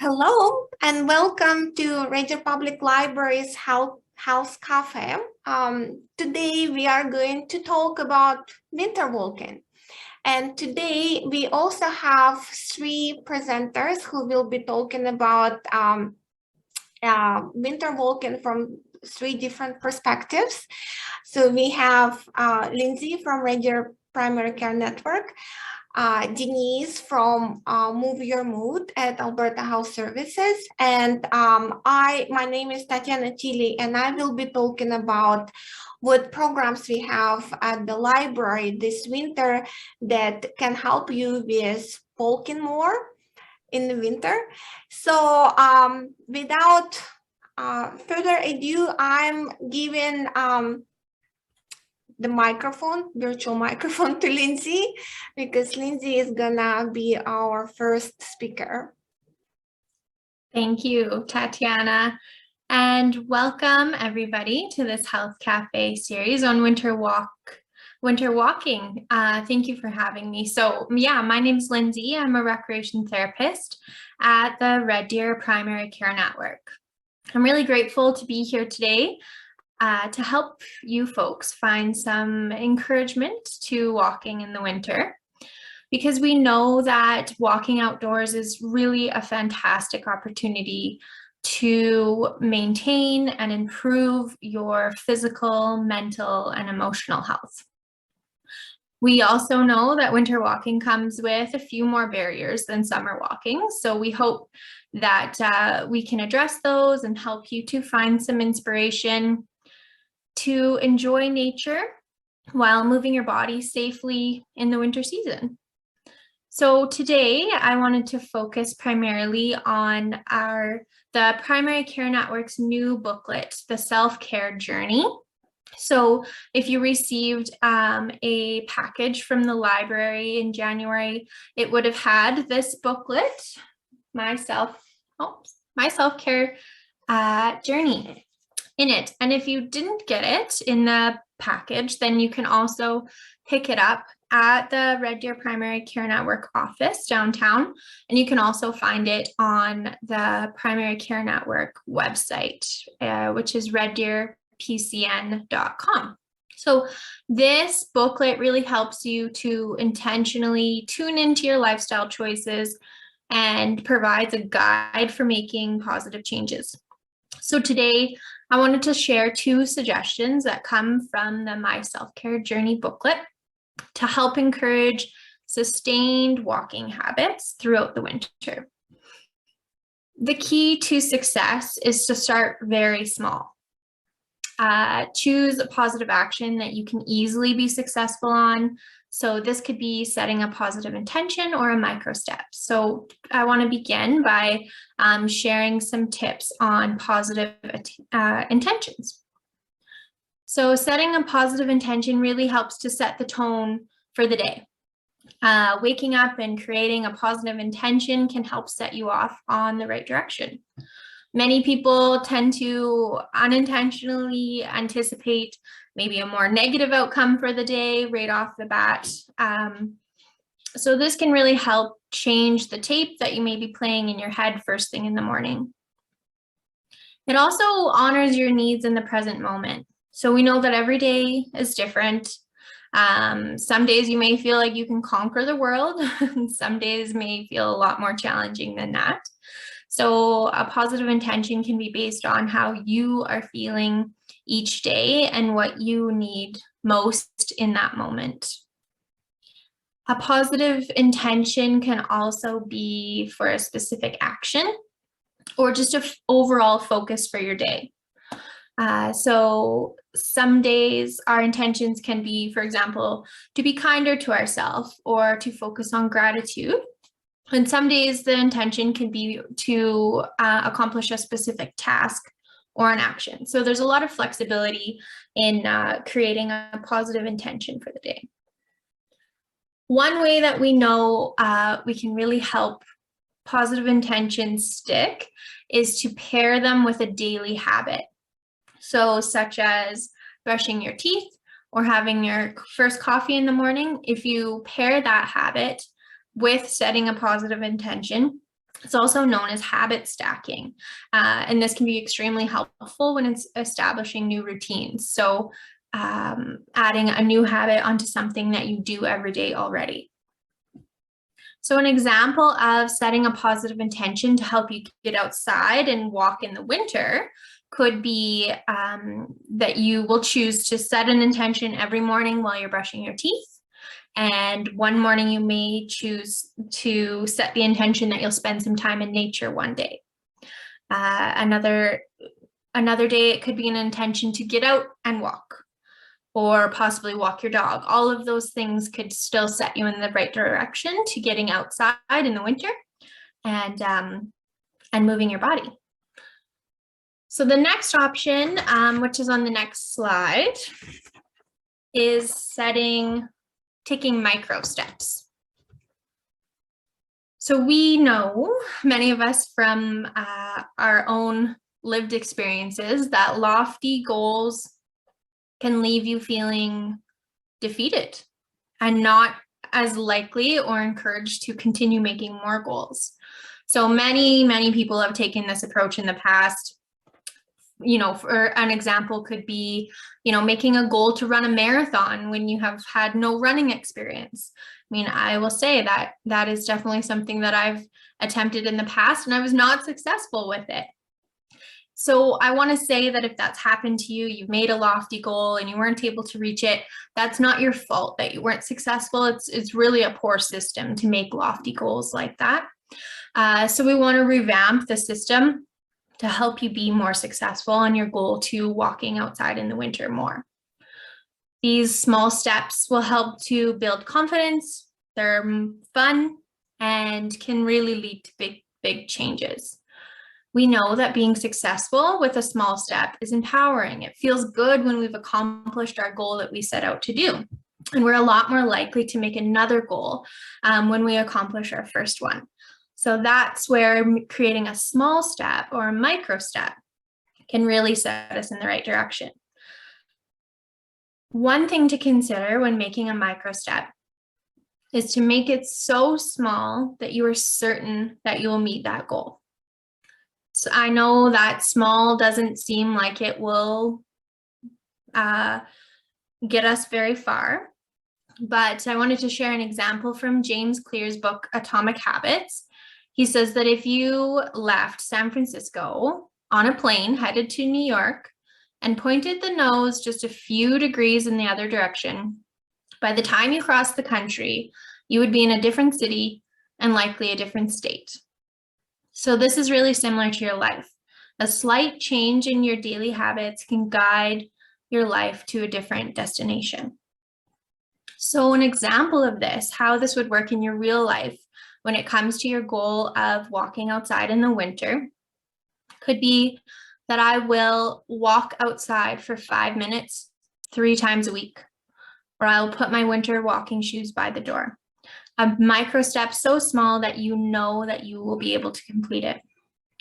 Hello and welcome to Radio Public Library's House Cafe. Today we are going to talk about winter walking. And today we also have three presenters who will be talking about winter walking from three different perspectives. So we have Lindsay from Radio Primary Care Network, Denise from Move Your Mood at Alberta Health Services, and my name is Tatiana Chili, and I will be talking about what programs we have at the library this winter that can help you with walking more in the winter. So without further ado, I'm giving the virtual microphone to Lindsay, because Lindsay is gonna be our first speaker. Thank you, Tatiana, and welcome everybody to this Health Cafe series on winter walking. Thank you for having me. So yeah, my name is Lindsay. I'm a recreation therapist at the Red Deer Primary Care Network. I'm really grateful to be here today to help you folks find some encouragement to walking in the winter, because we know that walking outdoors is really a fantastic opportunity to maintain and improve your physical, mental, and emotional health. We also know that winter walking comes with a few more barriers than summer walking, so we hope that we can address those and help you to find some inspiration to enjoy nature while moving your body safely in the winter season. So today I wanted to focus primarily on the Primary Care Network's new booklet, The Self-Care Journey. So if you received a package from the library in January, it would have had this booklet, My Self-Care Journey, in it. And if you didn't get it in the package, then you can also pick it up at the Red Deer Primary Care Network office downtown, and you can also find it on the Primary Care Network website, which is reddeerpcn.com. So this booklet really helps you to intentionally tune into your lifestyle choices and provides a guide for making positive changes. So today, I wanted to share two suggestions that come from the My Self-Care Journey booklet to help encourage sustained walking habits throughout the winter. The key to success is to start very small. Choose a positive action that you can easily be successful on. So this could be setting a positive intention or a micro step. So I want to begin by sharing some tips on positive intentions. So setting a positive intention really helps to set the tone for the day. Waking up and creating a positive intention can help set you off on the right direction. Many people tend to unintentionally anticipate maybe a more negative outcome for the day right off the bat. So this can really help change the tape that you may be playing in your head first thing in the morning. It also honors your needs in the present moment. So we know that every day is different. Some days you may feel like you can conquer the world. Some days may feel a lot more challenging than that. So a positive intention can be based on how you are feeling each day and what you need most in that moment. A positive intention can also be for a specific action or just an overall focus for your day. So some days our intentions can be, for example, to be kinder to ourselves or to focus on gratitude. And some days the intention can be to accomplish a specific task or an action. So there's a lot of flexibility in creating a positive intention for the day. One way that we know we can really help positive intentions stick is to pair them with a daily habit. So such as brushing your teeth or having your first coffee in the morning. If you pair that habit with setting a positive intention, It's also known as habit stacking, and this can be extremely helpful when it's establishing new routines. So adding a new habit onto something that you do every day already. So an example of setting a positive intention to help you get outside and walk in the winter could be that you will choose to set an intention every morning while you're brushing your teeth. And one morning you may choose to set the intention that you'll spend some time in nature one day. Another day, it could be an intention to get out and walk, or possibly walk your dog. All of those things could still set you in the right direction to getting outside in the winter and moving your body. So the next option, which is on the next slide, is taking micro steps. So we know, many of us from our own lived experiences, that lofty goals can leave you feeling defeated and not as likely or encouraged to continue making more goals. So many people have taken this approach in the past. For an example could be, making a goal to run a marathon when you have had no running experience. I mean, I will say that is definitely something that I've attempted in the past, and I was not successful with it. So I want to say that if that's happened to you, you've made a lofty goal and you weren't able to reach it, that's not your fault that you weren't successful. It's really a poor system to make lofty goals like that. So we want to revamp the system to help you be more successful on your goal to walking outside in the winter more. These small steps will help to build confidence. They're fun and can really lead to big changes. We know that being successful with a small step is empowering. It feels good when we've accomplished our goal that we set out to do. And we're a lot more likely to make another goal when we accomplish our first one. So that's where creating a small step or a micro step can really set us in the right direction. One thing to consider when making a micro step is to make it so small that you are certain that you will meet that goal. So I know that small doesn't seem like it will get us very far, but I wanted to share an example from James Clear's book, Atomic Habits. He says that if you left San Francisco on a plane headed to New York and pointed the nose just a few degrees in the other direction, by the time you crossed the country, you would be in a different city and likely a different state. So this is really similar to your life. A slight change in your daily habits can guide your life to a different destination. So an example of this, how this would work in your real life when it comes to your goal of walking outside in the winter, could be that I will walk outside for 5 minutes 3 times a week, or I'll put my winter walking shoes by the door. A micro step so small that you know that you will be able to complete it.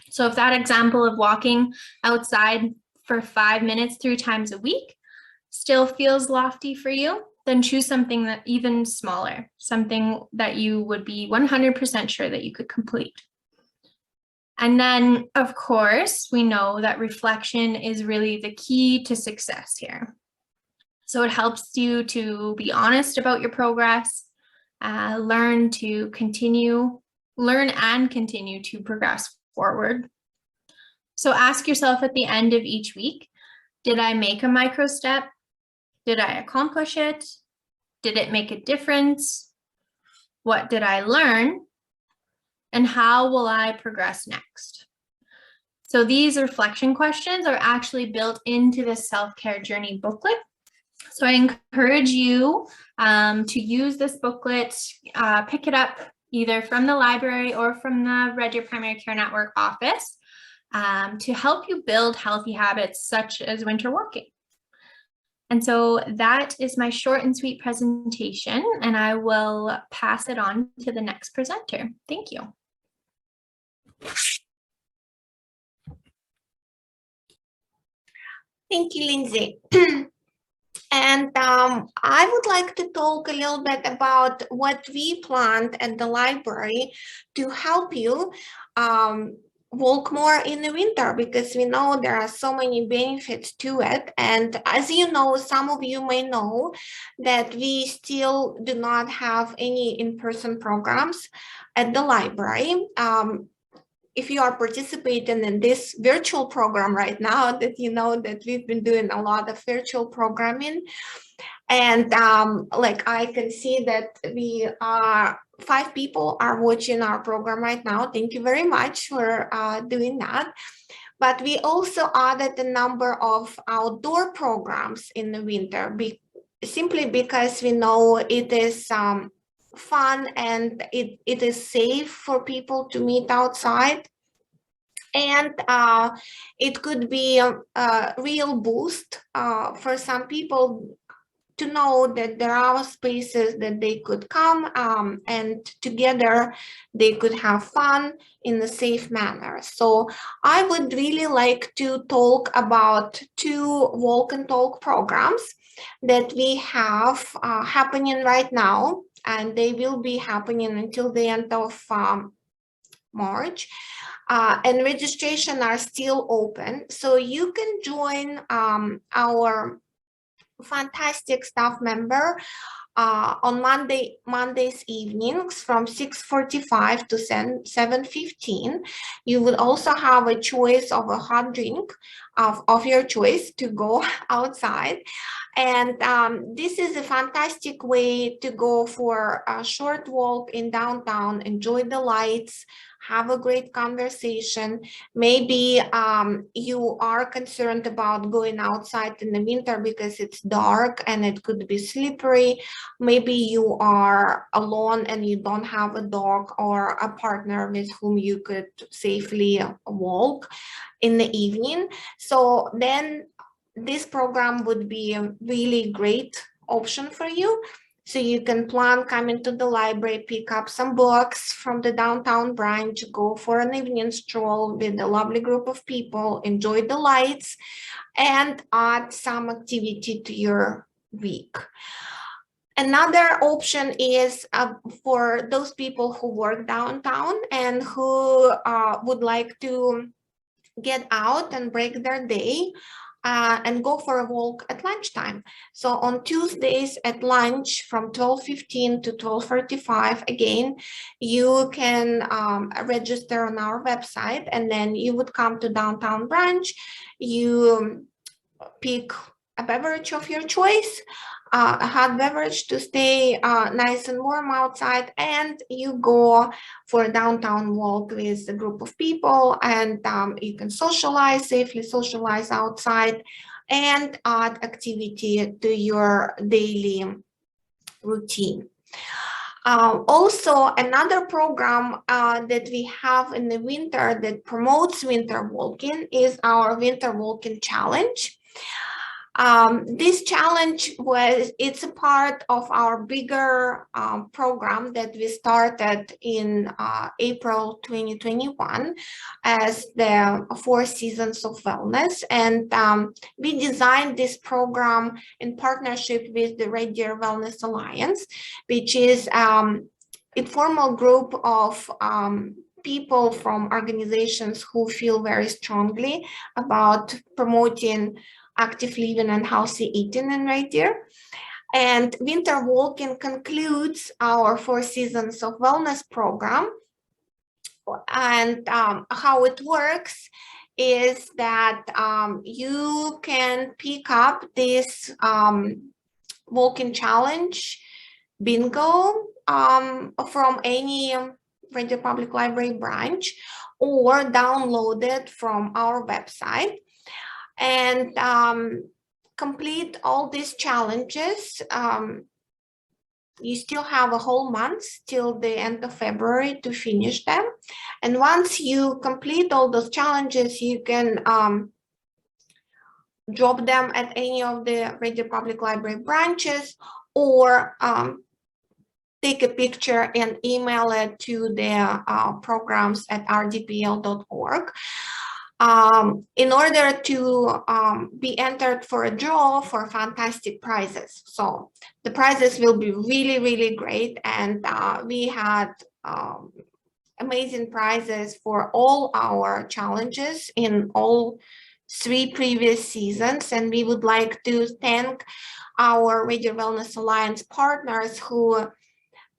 So if that example of walking outside for 5 minutes 3 times a week still feels lofty for you, then choose something that even smaller, something that you would be 100% sure that you could complete. And then, of course, we know that reflection is really the key to success here. So it helps you to be honest about your progress, learn and continue to progress forward. So ask yourself at the end of each week, did I make a micro step? Did I accomplish it? Did it make a difference? What did I learn? And how will I progress next? So these reflection questions are actually built into the self-care journey booklet. So I encourage you to use this booklet, pick it up either from the library or from the Red Deer Primary Care Network office to help you build healthy habits such as winter walking. And so that is my short and sweet presentation, and I will pass it on to the next presenter. Thank you. Thank you, Lindsay. And And I would like to talk a little bit about what we planned at the library to help you walk more in the winter, because we know there are so many benefits to it. And as you know, some of you may know that we still do not have any in-person programs at the library. If you are participating in this virtual program right now, that you know that we've been doing a lot of virtual programming. And like I can see that we are 5 people are watching our program right now. Thank you very much for doing that. But we also added a number of outdoor programs in the winter, simply because we know it is fun and it is safe for people to meet outside. And it could be a real boost for some people to know that there are spaces that they could come and together they could have fun in a safe manner. So I would really like to talk about 2 walk and talk programs that we have happening right now, and they will be happening until the end of March. And registration are still open, so you can join our fantastic staff member on Mondays evenings from 6:45 to 7:15. You will also have a choice of a hot drink of your choice to go outside. And this is a fantastic way to go for a short walk in downtown, enjoy the lights, have a great conversation. Maybe you are concerned about going outside in the winter because it's dark and it could be slippery. Maybe you are alone and you don't have a dog or a partner with whom you could safely walk in the evening. So then this program would be a really great option for you. So you can plan coming to the library, pick up some books from the downtown branch, go for an evening stroll with a lovely group of people, enjoy the lights, and add some activity to your week. Another option is for those people who work downtown and who would like to get out and break their day and go for a walk at lunchtime. So on Tuesdays at lunch from 12:15 to 12:45, again, you can register on our website, and then you would come to downtown branch, you pick a beverage of your choice, a hot beverage to stay nice and warm outside, and you go for a downtown walk with a group of people, and you can safely socialize outside and add activity to your daily routine. Also, another program that we have in the winter that promotes winter walking is our Winter Walking Challenge. This challenge it's a part of our bigger program that we started in April 2021 as the 4 Seasons of Wellness. And we designed this program in partnership with the Red Deer Wellness Alliance, which is an informal group of people from organizations who feel very strongly about promoting active living and healthy eating in Red Deer. And Winter Walking concludes our 4 Seasons of Wellness program. And how it works is that you can pick up this walking challenge bingo from any Red Deer Public Library branch, or download it from our website, and complete all these challenges. You still have a whole month till the end of February to finish them. And once you complete all those challenges, you can drop them at any of the Red Deer Public Library branches, or take a picture and email it to the programs at rdpl.org. in order to be entered for a draw for fantastic prizes. So the prizes will be really, really great. And we had amazing prizes for all our challenges in all 3 previous seasons. And we would like to thank our Radio Wellness Alliance partners who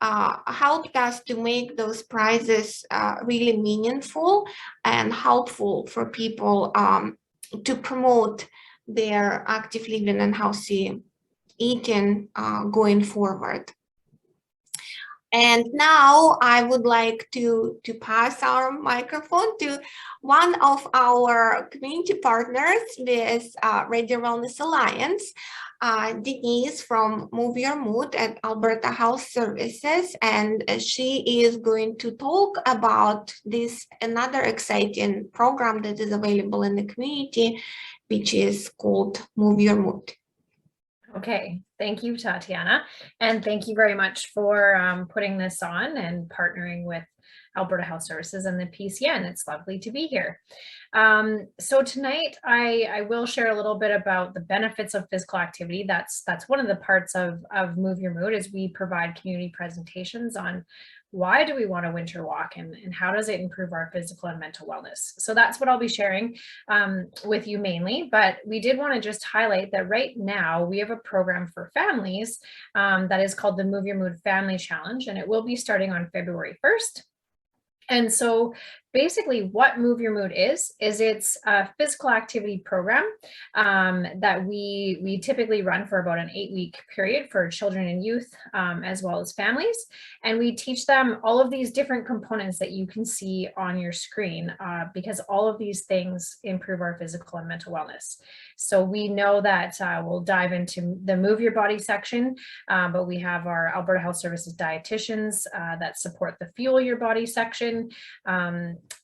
helped us to make those prizes really meaningful and helpful for people to promote their active living and healthy eating going forward. And now I would like to pass our microphone to one of our community partners with Radio Wellness Alliance, Denise from Move Your Mood at Alberta Health Services, and she is going to talk about this another exciting program that is available in the community, which is called Move Your Mood. Okay, thank you, Tatiana, and thank you very much for putting this on and partnering with Alberta Health Services and the PCN. It's lovely to be here. So tonight I will share a little bit about the benefits of physical activity. That's one of the parts of Move Your Mood, is we provide community presentations on why do we want a winter walk and how does it improve our physical and mental wellness. So that's what I'll be sharing with you mainly, but we did want to just highlight that right now we have a program for families that is called the Move Your Mood Family Challenge, and it will be starting on February 1st. And so basically what Move Your Mood is it's a physical activity program that we typically run for about an 8-week period for children and youth, as well as families. And we teach them all of these different components that you can see on your screen, because all of these things improve our physical and mental wellness. So we know that we'll dive into the Move Your Body section, but we have our Alberta Health Services dietitians that support the Fuel Your Body section.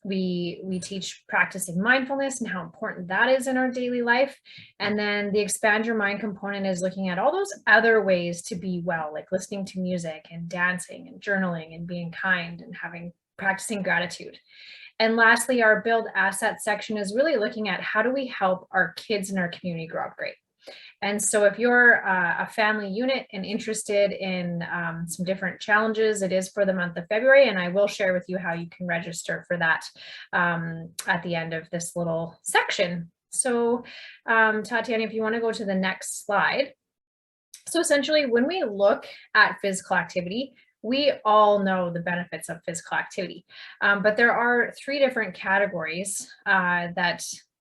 We teach practicing mindfulness and how important that is in our daily life. And then the Expand Your Mind component is looking at all those other ways to be well, like listening to music and dancing and journaling and being kind and practicing gratitude. And lastly, our Build Assets section is really looking at how do we help our kids in our community grow up great. And so if you're a family unit and interested in some different challenges, it is for the month of February, and I will share with you how you can register for that at the end of this little section. So Tatiana, if you want to go to the next slide. So essentially, when we look at physical activity, we all know the benefits of physical activity, but there are 3 different categories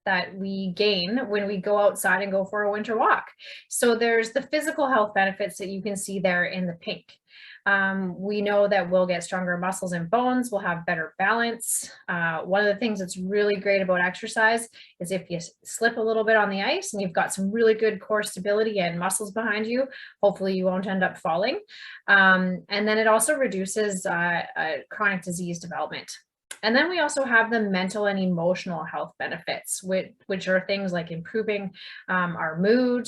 that we gain when we go outside and go for a winter walk. So there's the physical health benefits that you can see there in the pink. We know that we'll get stronger muscles and bones, we'll have better balance. One of the things that's really great about exercise is if you slip a little bit on the ice and you've got some really good core stability and muscles behind you, hopefully you won't end up falling. And then it also reduces chronic disease development. And then we also have the mental and emotional health benefits, which are things like improving our mood,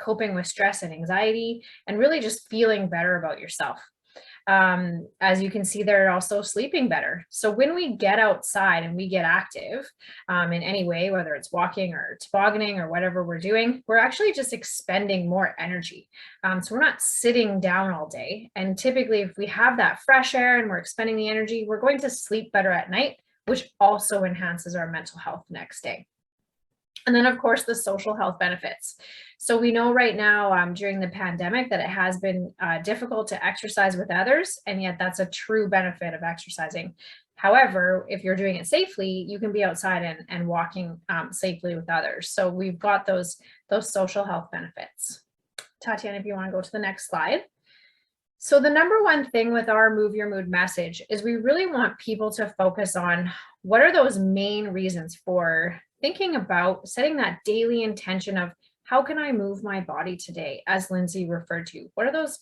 coping with stress and anxiety, and really just feeling better about yourself. As you can see there, also sleeping better. So when we get outside and we get active in any way, whether it's walking or tobogganing or whatever we're doing, we're actually just expending more energy. So we're not sitting down all day. And typically if we have that fresh air and we're expending the energy, we're going to sleep better at night, which also enhances our mental health the next day. And then, of course, the social health benefits. So we know right now during the pandemic that it has been difficult to exercise with others, and yet that's a true benefit of exercising. However, if you're doing it safely, you can be outside and walking safely with others. So we've got those social health benefits. Tatiana, if you want to go to the next slide. So the number one thing with our Move Your Mood message is we really want people to focus on what are those main reasons for thinking about setting that daily intention of how can I move my body today, as Lindsay referred to. What are those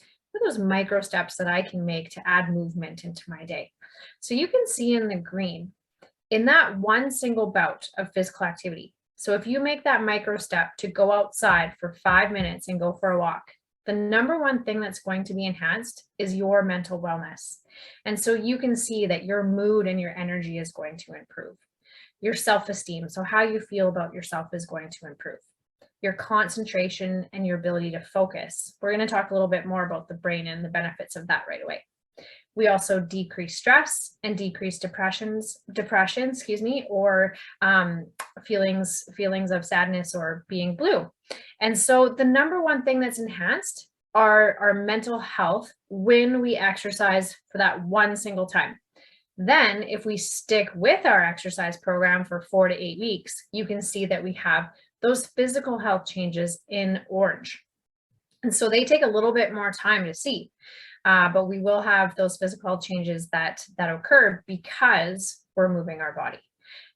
micro steps that I can make to add movement into my day? So you can see in the green, in that one single bout of physical activity. So if you make that micro step to go outside for 5 minutes and go for a walk, the number one thing that's going to be enhanced is your mental wellness. And so you can see that your mood and your energy is going to improve. Your self-esteem, so how you feel about yourself, is going to improve. Your concentration and your ability to focus. We're going to talk a little bit more about the brain and the benefits of that right away. We also decrease stress and decrease depression, or feelings of sadness or being blue. And so the number one thing that's enhanced are our mental health when we exercise for that one single time. Then if we stick with our exercise program for 4 to 8 weeks, you can see that we have those physical health changes in orange. And so they take a little bit more time to see. But we will have those physical changes that occur because we're moving our body.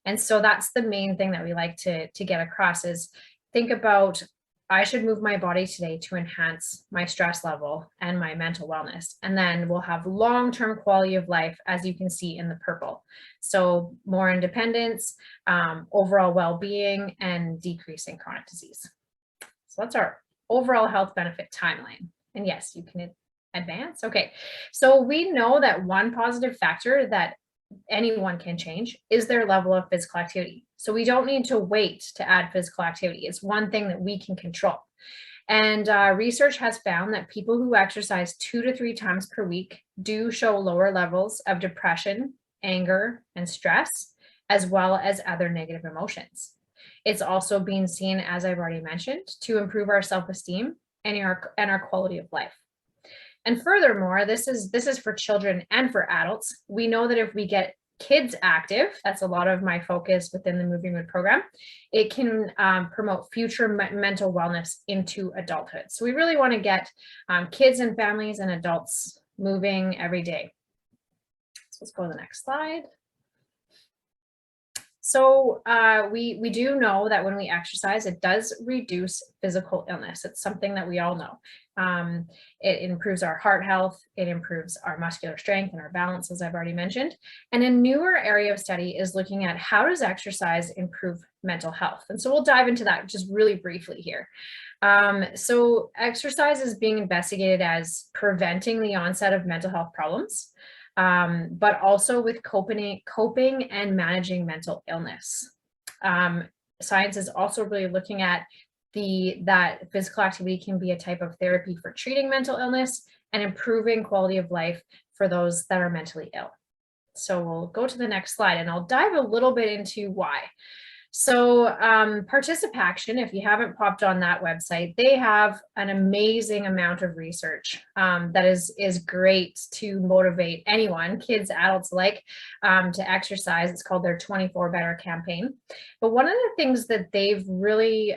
And so that's the main thing that we like to get across is think about, I should move my body today to enhance my stress level and my mental wellness. And then we'll have long-term quality of life, as you can see in the purple. So more independence, overall well-being, and decreasing chronic disease. So that's our overall health benefit timeline. And yes, you can advance. Okay, so we know that one positive factor that anyone can change is their level of physical activity. So we don't need to wait to add physical activity. It's one thing that we can control. And research has found that people who exercise 2 to 3 times per week do show lower levels of depression, anger, and stress, as well as other negative emotions. It's also being seen, as I've already mentioned, to improve our self-esteem and our quality of life. And furthermore, this is for children and for adults. We know that if we get kids active, that's a lot of my focus within the Moving Mood program, it can promote future mental wellness into adulthood. So we really want to get kids and families and adults moving every day. So let's go to the next slide. So we do know that when we exercise, it does reduce physical illness. It's something that we all know. It improves our heart health, it improves our muscular strength and our balance, as I've already mentioned. And a newer area of study is looking at how does exercise improve mental health? And so we'll dive into that just really briefly here. So exercise is being investigated as preventing the onset of mental health problems, but also with coping and managing mental illness. Science is also really looking at that physical activity can be a type of therapy for treating mental illness and improving quality of life for those that are mentally ill. So we'll go to the next slide and I'll dive a little bit into why. So Participaction, if you haven't popped on that website, they have an amazing amount of research that is great to motivate anyone, kids, adults alike, to exercise. It's called their 24 Better campaign. But one of the things that they've really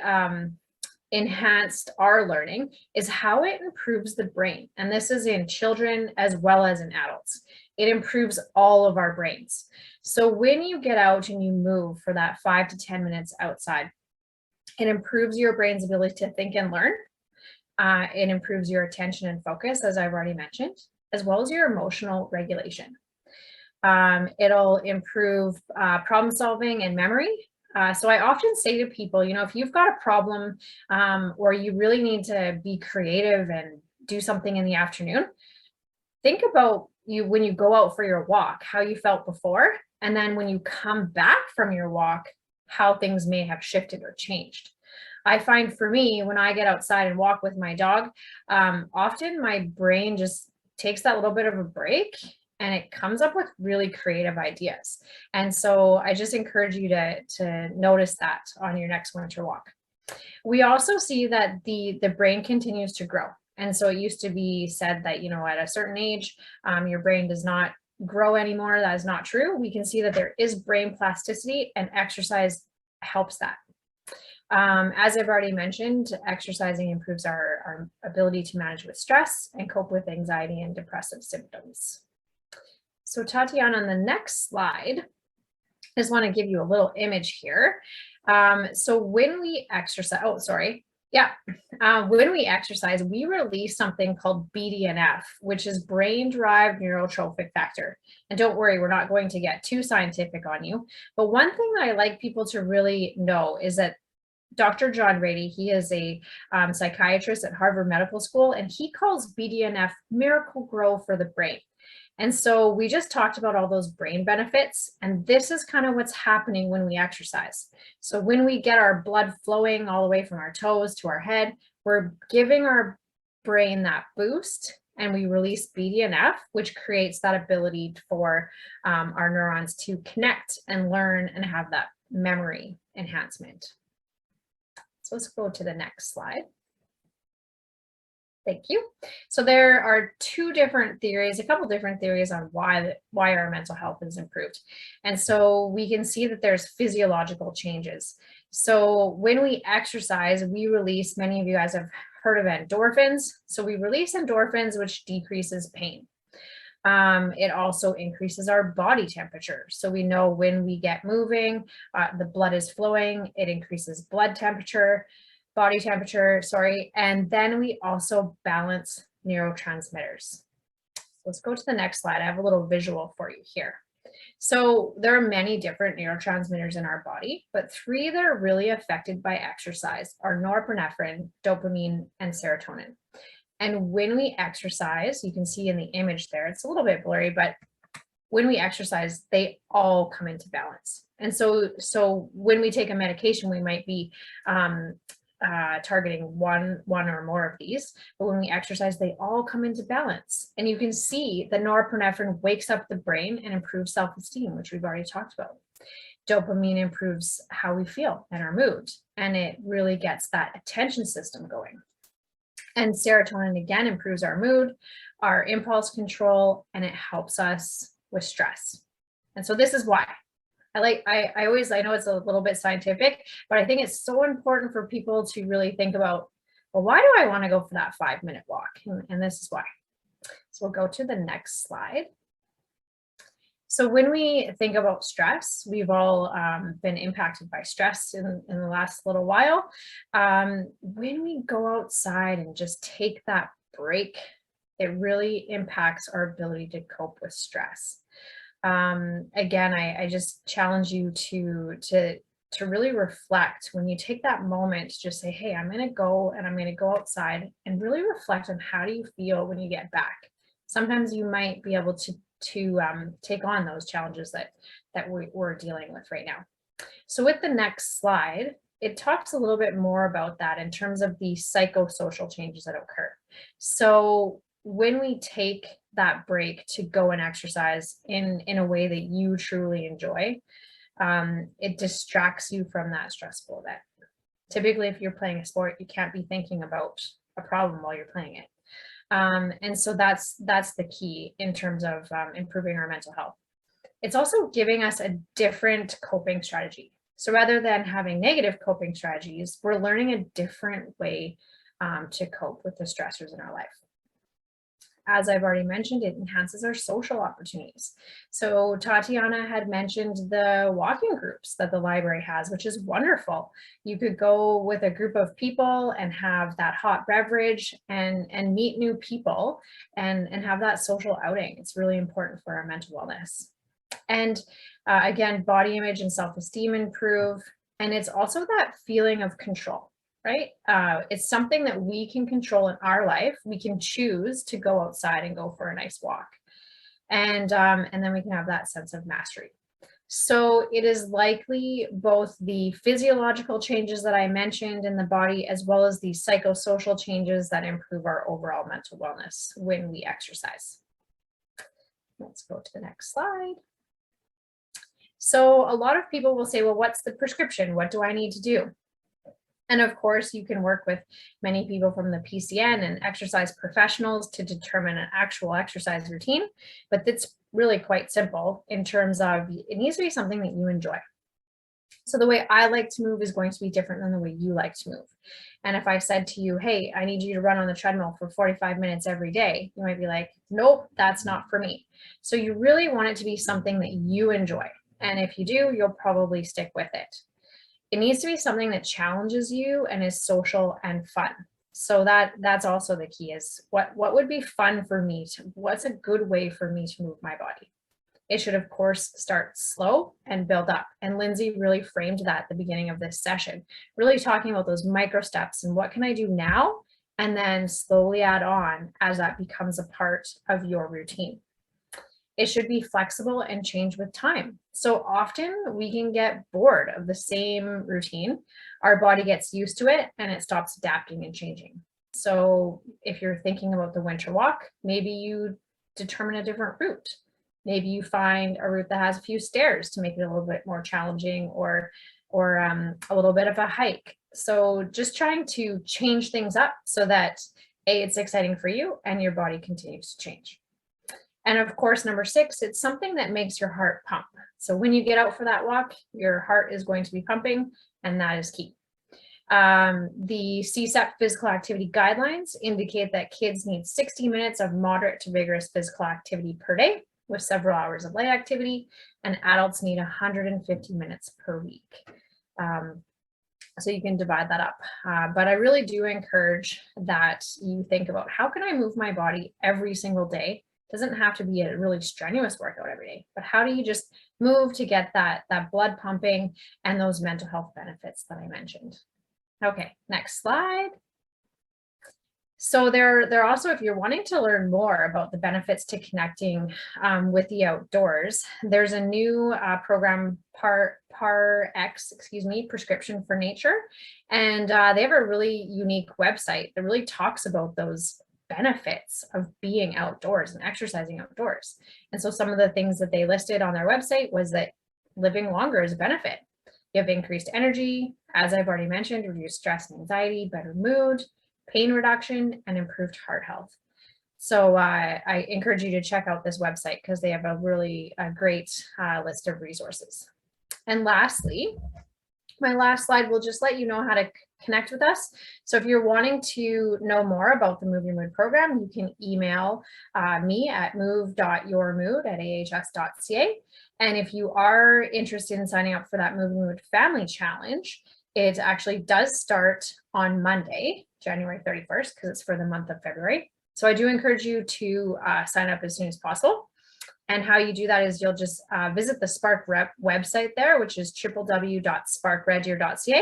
enhanced our learning is how it improves the brain. And this is in children as well as in adults. It improves all of our brains. So when you get out and you move for that 5 to 10 minutes outside, it improves your brain's ability to think and learn. It improves your attention and focus, as I've already mentioned, as well as your emotional regulation. It'll improve problem solving and memory. So I often say to people, you know, if you've got a problem or you really need to be creative and do something in the afternoon, think about when you go out for your walk, how you felt before, and then when you come back from your walk, how things may have shifted or changed. I find for me, when I get outside and walk with my dog, often my brain just takes that little bit of a break and it comes up with really creative ideas. And so I just encourage you to notice that on your next winter walk. We also see that the brain continues to grow. And so it used to be said that, you know, at a certain age, your brain does not grow anymore. That is not true. We can see that there is brain plasticity and exercise helps that. As I've already mentioned, exercising improves our ability to manage with stress and cope with anxiety and depressive symptoms. So Tatiana, on the next slide, I just want to give you a little image here. So when we exercise, when we exercise, we release something called BDNF, which is brain-derived neurotrophic factor. And don't worry, we're not going to get too scientific on you. But one thing that I like people to really know is that Dr. John Rady, he is a psychiatrist at Harvard Medical School, and he calls BDNF miracle grow for the brain. And so we just talked about all those brain benefits, and this is kind of what's happening when we exercise. So when we get our blood flowing all the way from our toes to our head, we're giving our brain that boost, and we release BDNF, which creates that ability for our neurons to connect and learn and have that memory enhancement. So let's go to the next slide. Thank you. So there are two different theories, a couple different theories on why our mental health is improved. And so we can see that there's physiological changes. So when we exercise, we release, many of you guys have heard of endorphins. So we release endorphins, which decreases pain. It also increases our body temperature. So we know when we get moving, the blood is flowing, it increases body temperature, and then we also balance neurotransmitters. Let's go to the next slide. I have a little visual for you here. So there are many different neurotransmitters in our body, but three that are really affected by exercise are norepinephrine, dopamine, and serotonin. And when we exercise, you can see in the image there, it's a little bit blurry, but when we exercise, they all come into balance. And so when we take a medication, we might be targeting one or more of these, but when we exercise, they all come into balance. And you can see that norepinephrine wakes up the brain and improves self-esteem, which we've already talked about. Dopamine improves how we feel and our mood, and it really gets that attention system going. And serotonin again improves our mood, our impulse control, and it helps us with stress. And so this is why I know it's a little bit scientific, but I think it's so important for people to really think about, well, why do I want to go for that 5-minute walk? And this is why. So we'll go to the next slide. So when we think about stress, we've all been impacted by stress in the last little while. When we go outside and just take that break, it really impacts our ability to cope with stress. Again, I just challenge you to really reflect when you take that moment, just say, hey, I'm going to go outside and really reflect on how do you feel when you get back. Sometimes you might be able to take on those challenges that we're dealing with right now. So with the next slide, it talks a little bit more about that in terms of the psychosocial changes that occur. So when we take that break to go and exercise in a way that you truly enjoy, it distracts you from that stressful event. Typically, if you're playing a sport, you can't be thinking about a problem while you're playing it. And so that's the key in terms of improving our mental health. It's also giving us a different coping strategy. So rather than having negative coping strategies, we're learning a different way to cope with the stressors in our life. As I've already mentioned, it enhances our social opportunities. So Tatiana had mentioned the walking groups that the library has, which is wonderful. You could go with a group of people and have that hot beverage and meet new people and have that social outing. It's really important for our mental wellness. And again, body image and self-esteem improve. And it's also that feeling of control. Right? It's something that we can control in our life. We can choose to go outside and go for a nice walk. And then we can have that sense of mastery. So it is likely both the physiological changes that I mentioned in the body, as well as the psychosocial changes that improve our overall mental wellness when we exercise. Let's go to the next slide. So a lot of people will say, well, what's the prescription? What do I need to do? And of course, you can work with many people from the PCN and exercise professionals to determine an actual exercise routine, but it's really quite simple in terms of it needs to be something that you enjoy. So the way I like to move is going to be different than the way you like to move. And if I said to you, hey, I need you to run on the treadmill for 45 minutes every day, you might be like, nope, that's not for me. So you really want it to be something that you enjoy. And if you do, you'll probably stick with it. It needs to be something that challenges you and is social and fun. So that's also the key is what would be fun for me what's a good way for me to move my body? It should, of course, start slow and build up. And Lindsay really framed that at the beginning of this session, really talking about those micro steps and what can I do now? And then slowly add on as that becomes a part of your routine. It should be flexible and change with time. So often we can get bored of the same routine. Our body gets used to it and it stops adapting and changing. So if you're thinking about the winter walk, maybe you determine a different route. Maybe you find a route that has a few stairs to make it a little bit more challenging, or a little bit of a hike. So just trying to change things up so that it's exciting for you and your body continues to change. And of course, number 6, it's something that makes your heart pump. So when you get out for that walk, your heart is going to be pumping, and that is key. The CSEP physical activity guidelines indicate that kids need 60 minutes of moderate to vigorous physical activity per day, with several hours of light activity, and adults need 150 minutes per week. So you can divide that up. But I really do encourage that you think about, how can I move my body every single day? It doesn't have to be a really strenuous workout every day, but how do you just move to get that blood pumping and those mental health benefits that I mentioned? Okay, next slide. So there also, if you're wanting to learn more about the benefits to connecting with the outdoors, there's a new program, Prescription for Nature. And they have a really unique website that really talks about those benefits of being outdoors and exercising outdoors. And so some of the things that they listed on their website was that living longer is a benefit. You have increased energy, as I've already mentioned, reduced stress and anxiety, better mood, pain reduction, and improved heart health. So I encourage you to check out this website because they have a really great list of resources. And lastly, my last slide will just let you know how to connect with us. So if you're wanting to know more about the Move Your Mood program, you can email me at move.yourmood@ahs.ca. And if you are interested in signing up for that Move Your Mood Family Challenge, it actually does start on Monday, January 31st, because it's for the month of February. So I do encourage you to sign up as soon as possible. And how you do that is you'll just visit the Spark Rep website there, which is www.sparkreddear.ca.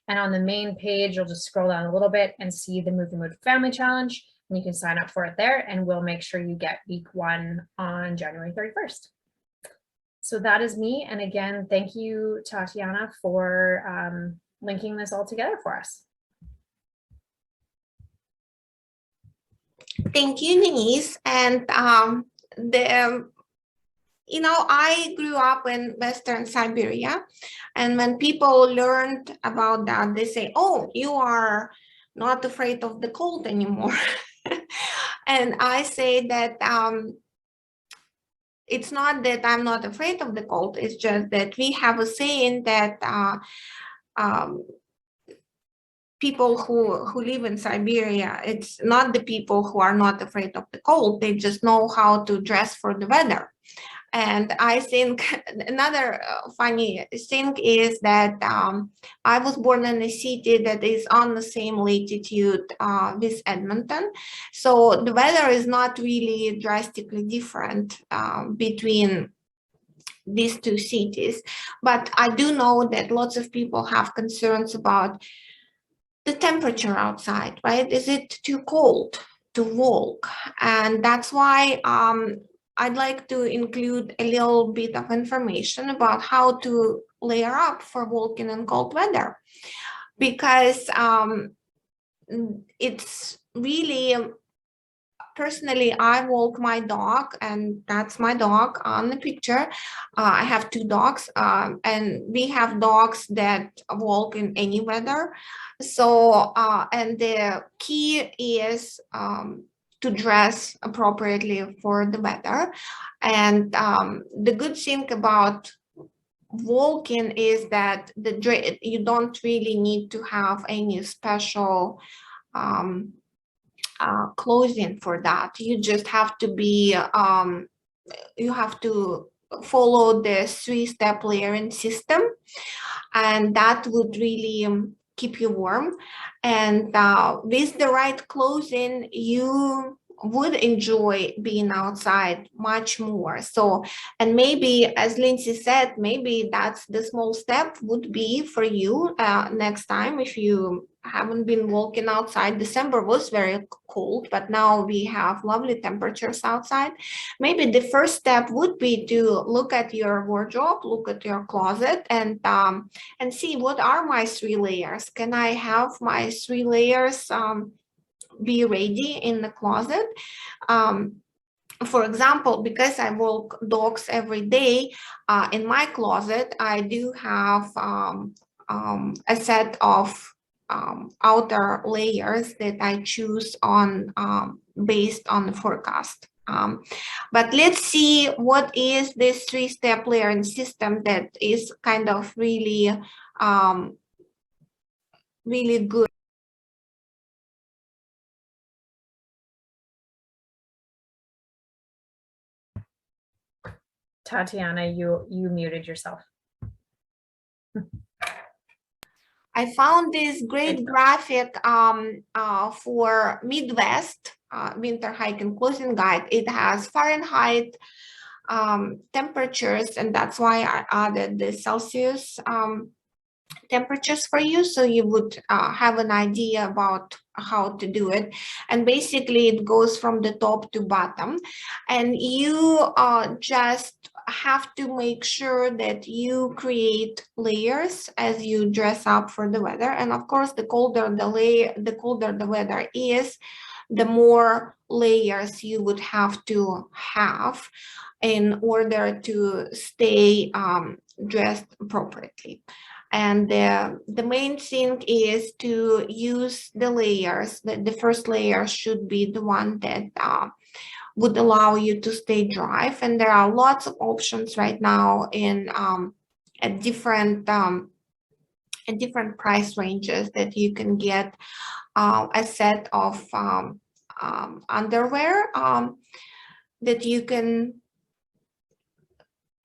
And on the main page, you'll just scroll down a little bit and see the Move Your Mood Family Challenge, and you can sign up for it there, and we'll make sure you get week 1 on January 31st. So that is me. And again, thank you, Tatiana, for linking this all together for us. Thank you, Denise. And I grew up in Western Siberia, and when people learned about that, they say, "Oh, you are not afraid of the cold anymore." And I say that it's not that I'm not afraid of the cold, it's just that we have a saying that people who live in Siberia, it's not the people who are not afraid of the cold, they just know how to dress for the weather. And I think another funny thing is that I was born in a city that is on the same latitude with Edmonton. So the weather is not really drastically different between these two cities. But I do know that lots of people have concerns about the temperature outside, right? Is it too cold to walk? And that's why I'd like to include a little bit of information about how to layer up for walking in cold weather, because it's really, personally, I walk my dog, and that's my dog on the picture. I have 2 dogs, and we have dogs that walk in any weather. So, and the key is to dress appropriately for the weather. And the good thing about walking is that you don't really need to have any special clothing for that. You just have to be, you have to follow the 3-step layering system, and that would really keep you warm. And with the right clothing, you would enjoy being outside much more. So, and maybe, as Lindsay said, maybe that's the small step would be for you next time if you haven't been walking outside. December was very cold, but now we have lovely temperatures outside. Maybe the first step would be to look at your wardrobe, look at your closet, and see what are my 3 layers. Can I have my 3 layers be ready in the closet? For example, because I walk dogs every day, in my closet, I do have a set of outer layers that I choose on based on the forecast. But let's see what is this 3-step layering system that is kind of really, really good. Tatiana, you muted yourself. I found this great graphic for Midwest winter hiking clothing guide. It has Fahrenheit temperatures, and that's why I added the Celsius temperatures for you, so you would have an idea about how to do it. And basically it goes from the top to bottom, and you just have to make sure that you create layers as you dress up for the weather. And of course, the colder the weather is, the more layers you would have to have in order to stay dressed appropriately. And the main thing is to use the layers. The first layer should be the one that would allow you to stay dry. And there are lots of options right now in at different price ranges that you can get a set of underwear that you can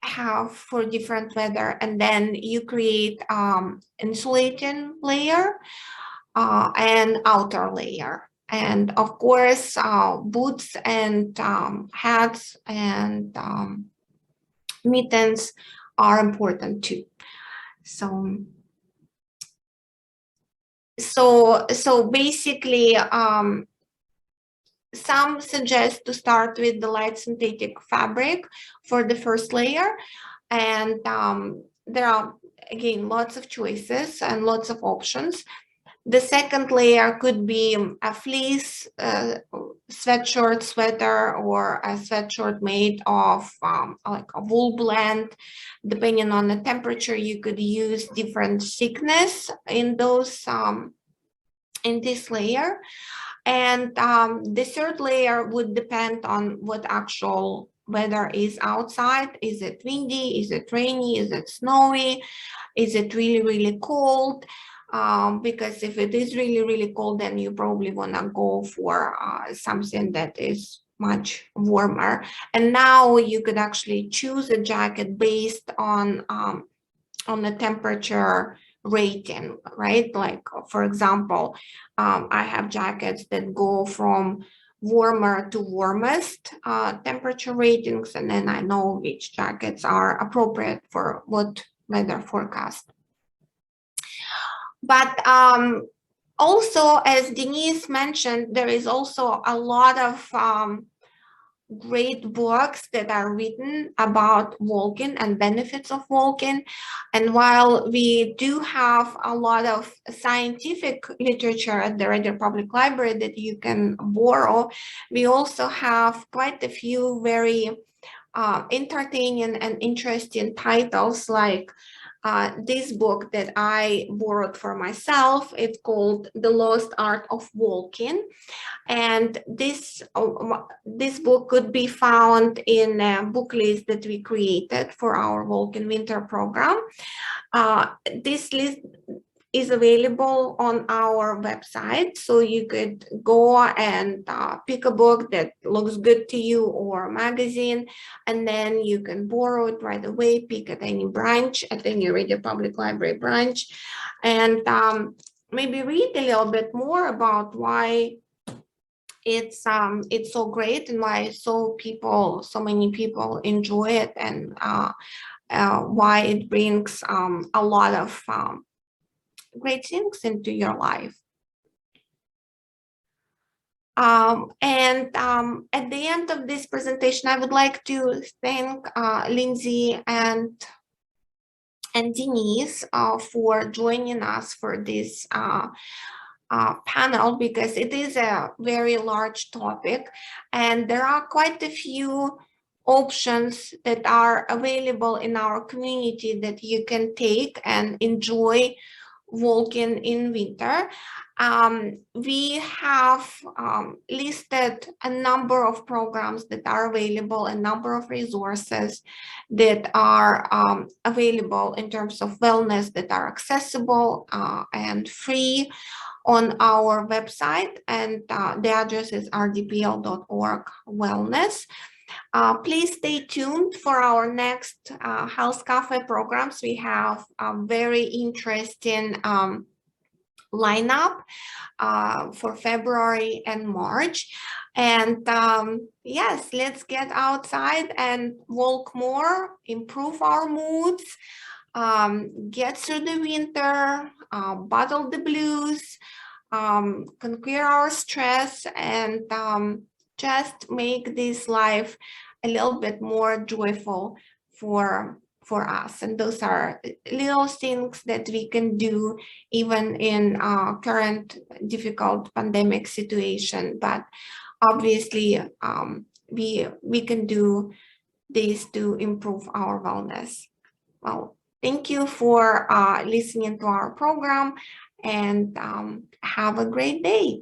have for different weather, and then you create insulating layer and outer layer, and of course boots and hats and mittens are important too. So basically some suggest to start with the light synthetic fabric for the first layer, and there are again lots of choices and lots of options. The second layer could be a fleece sweatshirt, sweater, or a sweatshirt made of like a wool blend. Depending on the temperature, you could use different thickness in those in this layer. And the third layer would depend on what actual weather is outside. Is it windy? Is it rainy? Is it snowy? Is it really, really cold? Because if it is really, really cold, then you probably want to go for something that is much warmer. And now you could actually choose a jacket based on the temperature rating, right? Like, for example, I have jackets that go from warmer to warmest temperature ratings, and then I know which jackets are appropriate for what weather forecast. But also, as Denise mentioned, there is also a lot of great books that are written about walking and benefits of walking. And while we do have a lot of scientific literature at the Red Deer Public Library that you can borrow, we also have quite a few very entertaining and interesting titles, like this book that I borrowed for myself. It's called The Lost Art of Walking. And this book could be found in a book list that we created for our Walking Winter program. This list is available on our website, so you could go and pick a book that looks good to you or a magazine, and then you can borrow it right away, pick at any branch, at any Red Deer Public Library branch, and maybe read a little bit more about why it's so great and why so many people enjoy it, and why it brings a lot of great things into your life. At the end of this presentation, I would like to thank Lindsay and Denise for joining us for this panel, because it is a very large topic and there are quite a few options that are available in our community that you can take and enjoy walking in winter. We have listed a number of programs that are available, a number of resources that are available in terms of wellness that are accessible and free on our website, and the address is rdpl.org wellness. Please stay tuned for our next Health Cafe programs. We have a very interesting lineup for February and March. And yes, let's get outside and walk more, improve our moods, get through the winter, battle the blues, conquer our stress, and just make this life a little bit more joyful for us. And those are little things that we can do even in current difficult pandemic situation. But obviously, we can do this to improve our wellness. Well, thank you for listening to our program, and have a great day.